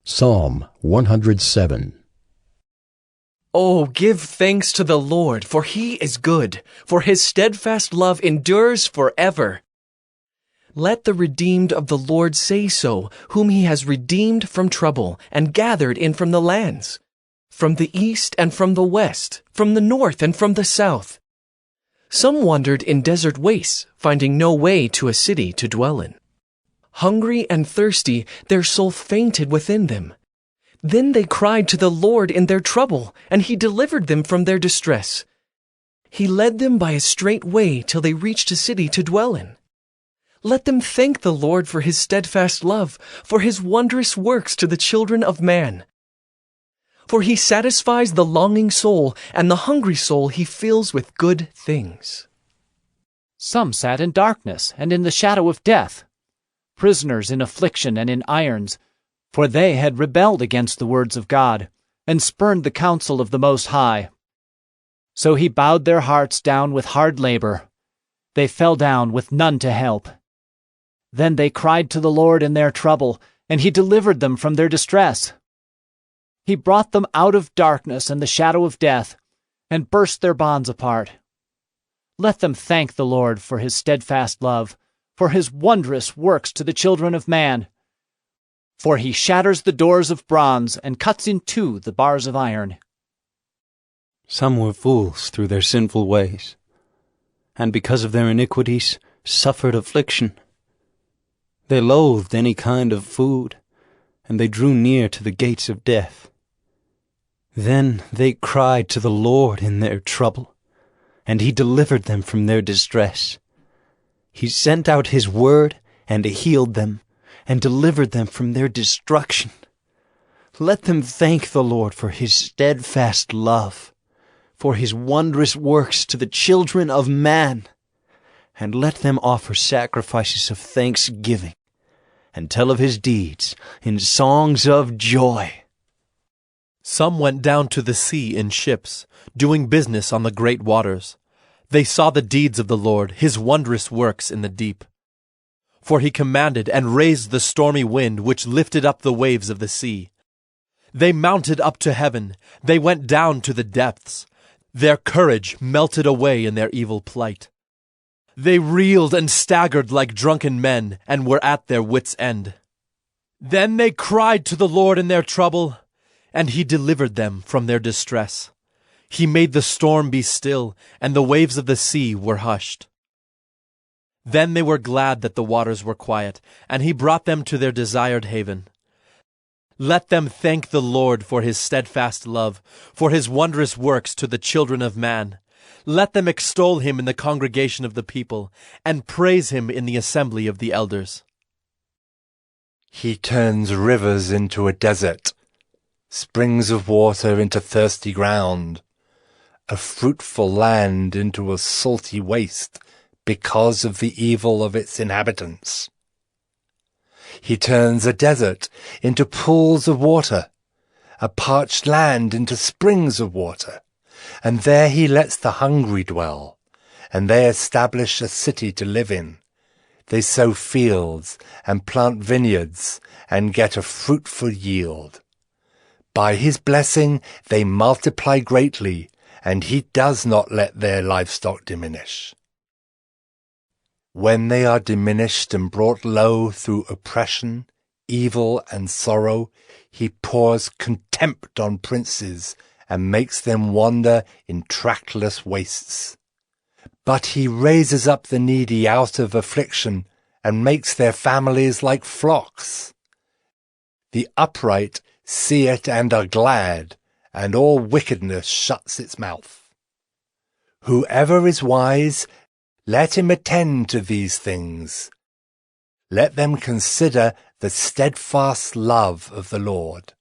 Psalm 107. Oh, give thanks to the Lord, for he is good, for his steadfast love endures forever. Let the redeemed of the Lord say so, whom he has redeemed from trouble and gathered in from the lands, from the east and from the west, from the north and from the south. Some wandered in desert wastes, finding no way to a city to dwell in. Hungry and thirsty, their soul fainted within them. Then they cried to the Lord in their trouble, and he delivered them from their distress. He led them by a straight way till they reached a city to dwell in. Let them thank the Lord for his steadfast love, for his wondrous works to the children of man. For he satisfies the longing soul, and the hungry soul he fills with good things. Some sat in darkness and in the shadow of death, prisoners in affliction and in irons, for they had rebelled against the words of God, and spurned the counsel of the Most High. So he bowed their hearts down with hard labor. They fell down with none to help. Then they cried to the Lord in their trouble, and he delivered them from their distress. He brought them out of darkness and the shadow of death, and burst their bonds apart. Let them thank the Lord for his steadfast love, for his wondrous works to the children of man. For he shatters the doors of bronze and cuts in two the bars of iron. Some were fools through their sinful ways, and because of their iniquities suffered affliction. They loathed any kind of food, and they drew near to the gates of death. Then they cried to the Lord in their trouble, and he delivered them from their distress. He sent out his word and healed them, and delivered them from their destruction. Let them thank the Lord for his steadfast love, for his wondrous works to the children of man. And let them offer sacrifices of thanksgiving, and tell of his deeds in songs of joy. Some went down to the sea in ships, doing business on the great waters. They saw the deeds of the Lord, his wondrous works in the deep. For he commanded and raised the stormy wind which lifted up the waves of the sea. They mounted up to heaven, they went down to the depths. Their courage melted away in their evil plight. They reeled and staggered like drunken men, and were at their wits' end. Then they cried to the Lord in their trouble, and he delivered them from their distress. He made the storm be still, and the waves of the sea were hushed. Then they were glad that the waters were quiet, and he brought them to their desired haven. Let them thank the Lord for his steadfast love, for his wondrous works to the children of man. Let them extol him in the congregation of the people, and praise him in the assembly of the elders. He turns rivers into a desert, springs of water into thirsty ground, a fruitful land into a salty waste, because of the evil of its inhabitants. He turns a desert into pools of water, a parched land into springs of water, and there he lets the hungry dwell, and they establish a city to live in. They sow fields and plant vineyards and get a fruitful yield. By his blessing they multiply greatly, and he does not let their livestock diminish. When they are diminished and brought low through oppression, evil, and sorrow, he pours contempt on princes and makes them wander in trackless wastes. But he raises up the needy out of affliction and makes their families like flocks. The upright see it and are glad, and all wickedness shuts its mouth. Whoever is wise, let him attend to these things. Let them consider the steadfast love of the Lord.